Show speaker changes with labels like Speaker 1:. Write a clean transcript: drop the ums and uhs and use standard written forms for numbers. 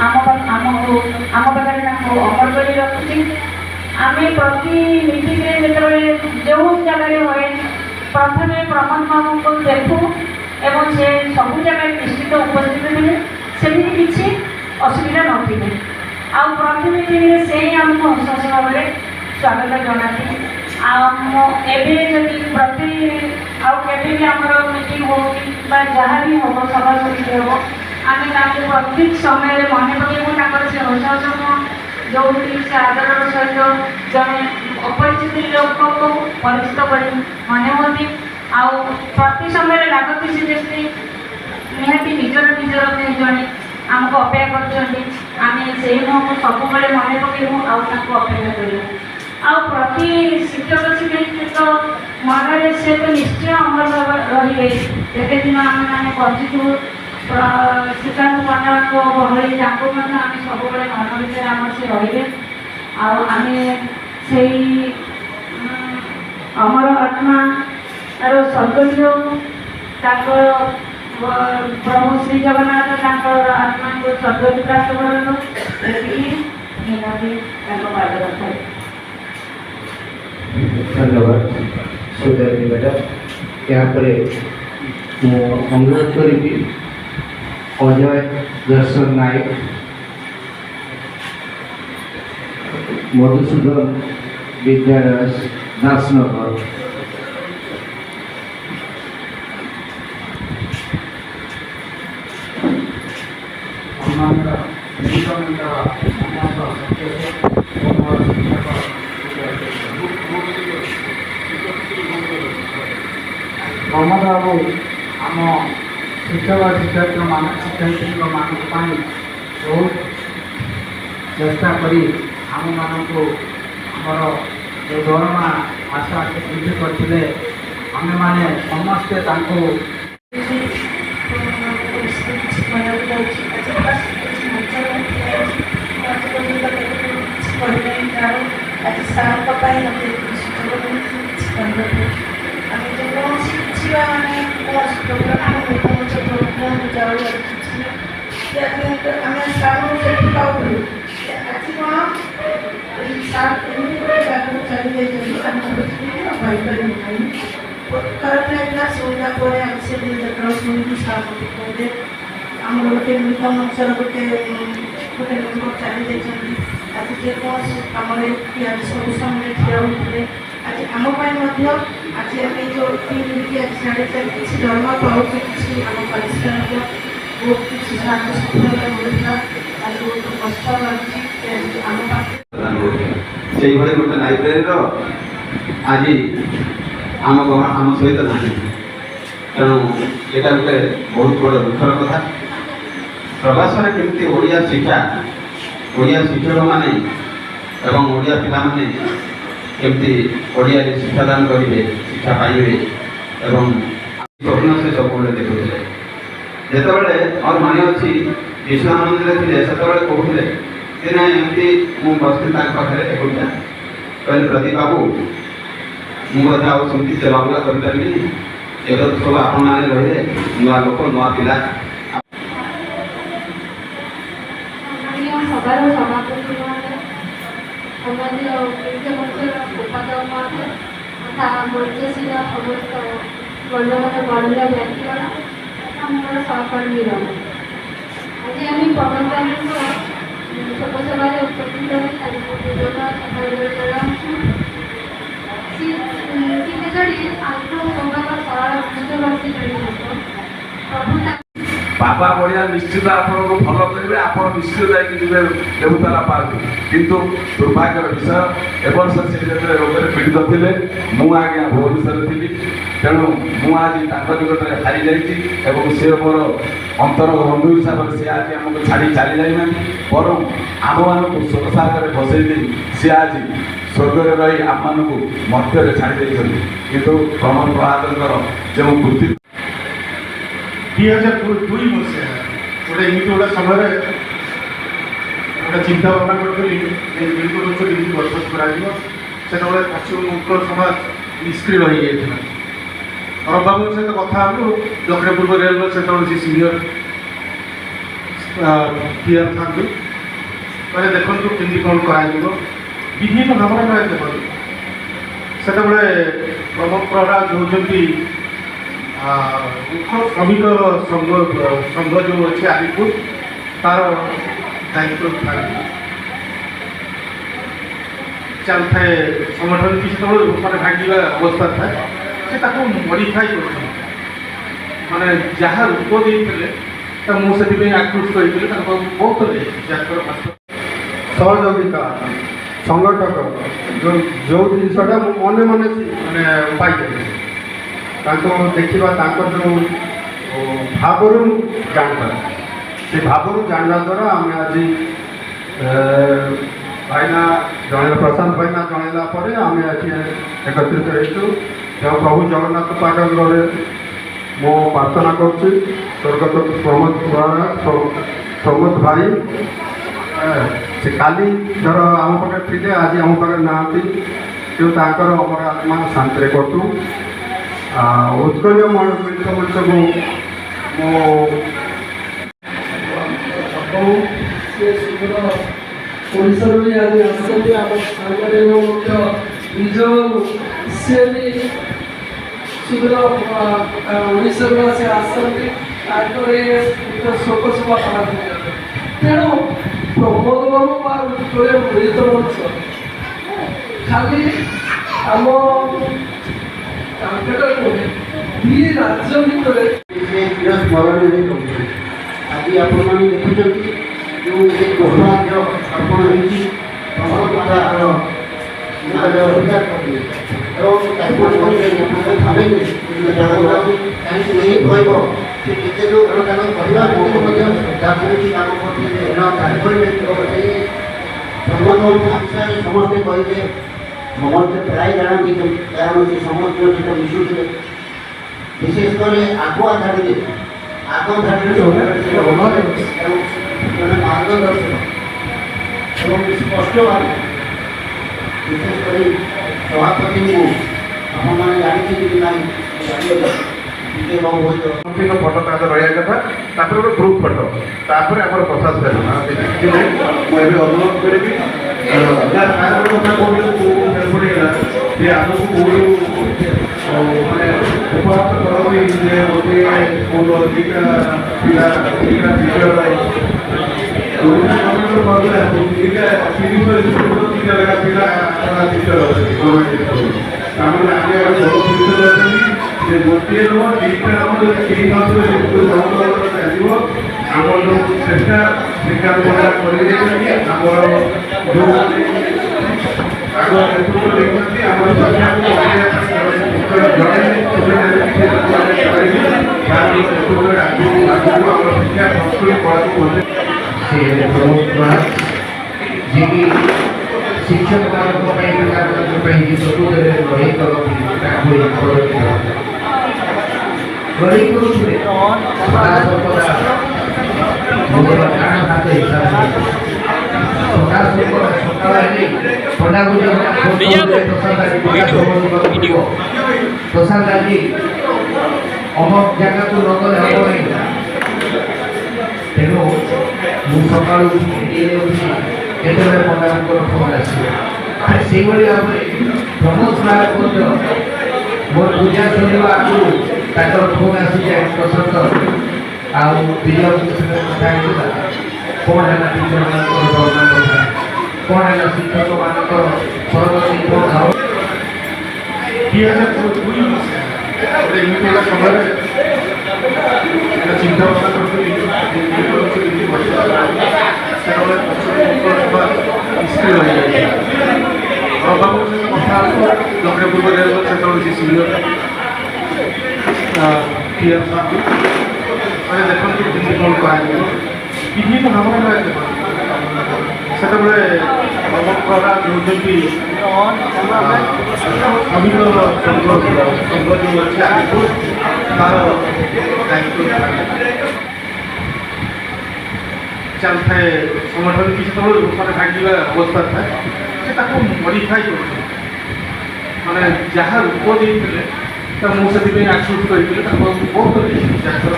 Speaker 1: आमको आम पाखे अमर कर रखी आम प्रति मीटिंग जो जगह हुए प्रथम प्रमोद बाबू को देखू एवं से सब जगह निश्चित उपस्थित थे सेमती किसी असुविधा नथिले आउ प्रति मीटिंग से ही आमको हंस भाव में स्वागत जनाती एवं प्रति आउ भी आमर मीटिंग हो जहाँ भी हम सभा समिति हम आम प्रत्येक समय मन पकड़ से हस हस जो से आदर सहित जड़े अपरिचित लोक को परिचित कर मने आउ प्रति समय लगती से जैसे निहाती निजर निजर जड़े आमको अपेक्षा कर सब मन पकड़ू आपको अपेक्षा करूँ आउ प्रति शिक्षक शिक्षक मन से तो निश्चय अमर रे एते दिन आम बचु श्रीकांत पंडा गहली ताको आम सब मन भर आम से रे आम से अमर आत्मा तार स्वर्गीय प्रभु श्री जगन्नाथ आत्मा को स्वर्ग प्राप्त कर
Speaker 2: धन्यवाद सुधारी मैडम यहाँ पर अनुरोध करी अजय दर्शन नायक मधुसूदन विद्यालय दासनगर
Speaker 3: प्रमोद बाबू आम शिक्षक शिक्षक शिक्षयित्री मानक बहुत चेष्टा करी आम मानक आमर जो दरमा आशा वृद्धि करते आम मैंने समस्ते आम गोटे नूतन मंचर गोटे गोटे लोक चली आज जेकोसी कम सब समय ठिया होते आज आम आज आम जो साढ़े चार किसी दरमा पाँच किसी आम परिश्रम बहुत किसी सफलता मिलता आज बहुत कष्ट लगी आम
Speaker 4: से गोटे लाइब्रेरी आज आम सहित ना तेणु यहाँ गोटे बहुत बड़ दुखर कथा प्रवास में केमती ओडिया शिक्षा ओडिया शिक्षक मैंने एवं ओडिया पिला माने केमती ओडिया शिक्षादान करेंगे शिक्षा पाइबे एवं स्वप्न से सब देखुले जितेबाला और मन अच्छी विश्वानंद थे से कहते दिने एमती मुझे बसती पाखे एकुटिया कहले प्रदीप बाबू मुझे आमती चलाबुला कर पारि एवं तो सब आपण मैंने रही नुआ लोक नुआ पिला
Speaker 5: सभार सभापति उपाध्यक्ष तथा मर्याशील समस्त गण्यमान्य बड़िया व्यक्तिगण मोर सहकर्मी आज आम प्रबंध शोकसभा उपस्थित
Speaker 6: बाबा बढ़िया निश्चित आपको भल करेंगे आप निश्चित जाए देवतारा पार्क किंतु दुर्भाग्यर विषय एवर्ष से रोग में पीड़ित थे मुझे आज्ञा भुवनेश्वर थी तेणु मुझे निकट में हारी जाइए सी मोर अंतर बंधु हिसाब से सी आज आमको छाड़ी चली जाना बर आम मानक शोकसागर बसई सी आज स्वर्ग रही आम मानक मध्य छाड़ी किंतु प्रणव प्रहलादर जो वृत्ति
Speaker 7: 2002 मसीहा गोटे एमती गोटे समय गोटे चिंता भावना करी बरखास्त कर पश्चिम समाज निष्क्रिय रही जाता और बाबू सहित कथा लक्ष्मीपुर रेलवे से सीनियर କ୍ଲିୟର ଥାନ୍ତି ମାନେ ଦେଖନ୍ତୁ କେମିତି କ'ଣ କରାଯିବ ବିଭିନ୍ନ ଭାବରେ ମାନେ ଦେଖନ୍ତୁ ସେତେବେଳେ ପ୍ରମୋଦ ପ୍ରହରାଜ ହେଉଛନ୍ତି ମୁଖ୍ୟ ଶ୍ରମିକ ସଂଘ ଯେଉଁ ଅଛି ଆଲିପୁର ତାର ଦାୟିତ୍ୱ ଥାନ୍ତି ଚାଲିଥାଏ ସଂଗଠନ କି ସେତେବେଳେ ମାନେ ଭାଙ୍ଗିବା ଅବସ୍ଥା ଥାଏ ସେ ତାକୁ ମଡ଼ିଫାଇ କରୁଛନ୍ତି ମାନେ ଯାହା ରୂପ ଦେଇଥିଲେ ତା ମୁଁ ସେଥିପାଇଁ ଆକୃଷ୍ଟ ହୋଇଥିଲି ତାଙ୍କ ପାଖକୁ ବହୁତ ଯାଇଛି ଯାଙ୍କର ସହଯୋଗିତା ସଂଗଠକ ଯେଉଁ ଜିନିଷଟା ମୁଁ ମନେ ମନେ ମାନେ ପାଇଥିଲି ତାଙ୍କୁ ଦେଖିବା ତାଙ୍କ ଯେଉଁ ଭାବରୁ ଜାଣିପାରେ ସେ ଭାବରୁ ଜାଣିବା ଦ୍ୱାରା ଆମେ ଆଜି ଭାଇନା ଜଣେଇଲା ପ୍ରଶାନ୍ତ ଭାଇନା ଜଣେଇଲା ପରେ ଆମେ ଆଜି ଏକତ୍ରିତ ହେଇଛୁ ଯେଉଁ ପ୍ରଭୁ ଜଗନ୍ନାଥ ପାଗରେ ମୁଁ ପ୍ରାର୍ଥନା କରୁଛି ସ୍ୱର୍ଗତ ପ୍ରମୋଦ ଭାଇ ସେ କାଲି ଧର ଆମ ପାଖରେ ଥିଲେ ଆଜି ଆମ ପାଖରେ ନାହାନ୍ତି କିନ୍ତୁ ତାଙ୍କର ଅମର ଆତ୍ମା ଶାନ୍ତିରେ କଟୁ ଉତ୍କଳୀୟ ମିଳିତ ମଞ୍ଚକୁ ମୁଁ
Speaker 8: ଓଡ଼ିଶାରୁ ବି ଆଜି ଆସିଛନ୍ତି ଆମ ସାଙ୍ଗରେ ମଧ୍ୟ ନିଜ ସେ ବି ଶୀଘ୍ର ଓଡ଼ିଶାରୁ ଆସି ଆସନ୍ତି ତାଙ୍କରେ ଶୋକ ସଭା ପାଳନ ତେଣୁ ପ୍ରମୋଦ ବାବୁ ବା ଉତ୍କଳୀୟ ମିଳିତ ମଞ୍ଚ ଖାଲି ଆମ କାଲକାଟା ନୁହେଁ ଦୁଇ ରାଜ୍ୟ ଭିତରେ
Speaker 2: ସ୍ମରଣୀୟ କରୁଛନ୍ତି ଆଜି ଆପଣମାନେ ଦେଖୁଛନ୍ତି ଯେଉଁ ସୌଭାଗ୍ୟ ଅର୍ପଣ ହେଇଛି କାହିଁକି ନେଇ କହିବ ସେ କେତେ ଯେଉଁ ତାଙ୍କ କହିବା ଭିତରେ ମଧ୍ୟ ଶ୍ରଦ୍ଧା କରୁଛି କାମ କରୁଥିଲେ ବିଷୟରେ ସମସ୍ତେ କହିଲେ ସମସ୍ତେ ପ୍ରାୟ ଜାଣନ୍ତି କାରଣ ସେ ସମସ୍ତଙ୍କ ସହିତ ମିଶୁଥିଲେ ବିଶେଷ କରି ଆଗୁଆ ଧାଡ଼ିରେ ଆଗ ଧାଡ଼ିରେ ଜଣେ ମାର୍ଗଦର୍ଶକ ଏବଂ ସ୍ପଷ୍ଟ ଭାବେ ବିଶେଷ କରି ସଭାପତିଙ୍କୁ ଆପଣମାନେ ଜାଣିଛନ୍ତି କି ନାହିଁ ଟିକେ କ'ଣ ବହୁତ
Speaker 7: ଫଟୋ ତା ରହିବା କଥା ତାପରେ ଗୋଟେ ଗ୍ରୁପ୍ ଫଟୋ ତାପରେ ଆମର କଥା ସରିଲା କିଛି ନାହିଁ ମୁଁ ଏବେ ଅନୁରୋଧ କରିବି କଥା ପଡ଼ିଗଲା ଯେ ଆମକୁ କେଉଁଠୁ ମାନେ ଉପହାସ କରନ୍ତି ଯେ ଗୋଟିଏ କେଉଁଠୁ ଅଧିକା ପିଲା ଦିଟା ଟିଚର ଦିଟା ଲେଖା ପିଲା ଟିଚର ତାମାନେ ଆମେ ଯେ ଗୋଟିଏ ନୁହଁ ଦୁଇଟା ନୁହଁ ଯଦି କେହି ନଥିବେ ଚାଲିବ ଆମର ଯେଉଁ ଚେଷ୍ଟା ବିଜ୍ଞାନ କରିଦେଇଛନ୍ତି ଆମର ଯେଉଁମାନେ ଆଗ ନେତୃତ୍ୱ ଦେଇଛନ୍ତି ଆମର ସଂଖ୍ୟାକୁ ଆମର ଶିକ୍ଷା ସଂସ୍କୃତି କଳାକୁ
Speaker 2: ଯିଏକି ଶିକ୍ଷକମାନଙ୍କ ପାଇଁ ପିଲାମାନଙ୍କ ପାଇଁ ସବୁବେଳେ ଲଢ଼େଇ କରନ୍ତି ତାକୁ ଲଢ଼େଇ କରୁଥିଲେ ମୋର କାଣ ହାତ ହିସାବରେ ସକାଳ ହେଲେ ପ୍ରସାଦ ଆଜି ଅମକ ଜାଗାକୁ ନ ଗଲେ ହେବ ନାହିଁ ତେଣୁ ମୁଁ ସକାଳୁ କେତେବେଳେ ପଣ୍ଡାଙ୍କର ଫୋନ୍ ଆସିବ ସେଇଭଳି ଭାବରେ ପ୍ରମୋଦ ସାର୍ ମଧ୍ୟ ମୋର ପୂଜା ସରିବା ଆଗରୁ ତାଙ୍କର ଫୋନ୍ ଆସିଯାଏ ପ୍ରଶାନ୍ତ ଆଉ ପିଲାଙ୍କ ସହିତ କଥା ହେଇଥିଲା କ'ଣ ହେଲା ଟିଚରମାନଙ୍କର ଦରମା କଥା କ'ଣ ହେଲା ଶିକ୍ଷକମାନଙ୍କର ପରବର୍ତ୍ତୀ କ'ଣ ହେବ
Speaker 7: ଏମିତି ହେଲା ସମୟରେ ଚିନ୍ତା ଭାବନା କରୁଥିଲି ସେତେବେଳେ ସ୍ତ୍ରୀ ରହିଯାଇଥିଲା ପ୍ରଭାବ ସହିତ କଥା ଦକ୍ଷିଣ ପୂର୍ବ ରେଲୱେ ସେତେବେଳେ ସେ ସିନିୟର କ୍ଲିୟର ଥାନ୍ତି ମାନେ ଦେଖନ୍ତୁ କେମିତି କ'ଣ କରାଯିବ ବିଭିନ୍ନ ଭାବରେ ମାନେ ଦେଖନ୍ତୁ ସେତେବେଳେ ପ୍ରମୋଦ ପ୍ରହରାଜ ହେଉଛନ୍ତି ଶ୍ରମିକ ସଂଘ ଯେଉଁ ଅଛି ଆଲିପୁର ତାର ଦାୟିତ୍ୱ ଚାଲିଥାଏ ସଂଗଠନ କି ସେତେବେଳେ ମାନେ ଭାଙ୍ଗିବା ଅବସ୍ଥା ଥାଏ ସେ ତାକୁ ମଡ଼ିଫାଇ କରୁଛନ୍ତି ମାନେ ଯାହା ରୂପ ଦେଇଥିଲେ ତା ମୁଁ ସେଥିପାଇଁ ଆକୃଷ୍ଟ ହୋଇଥିଲି ତାଙ୍କ ବହୁତ ଯାଇଛି ଯାଙ୍କର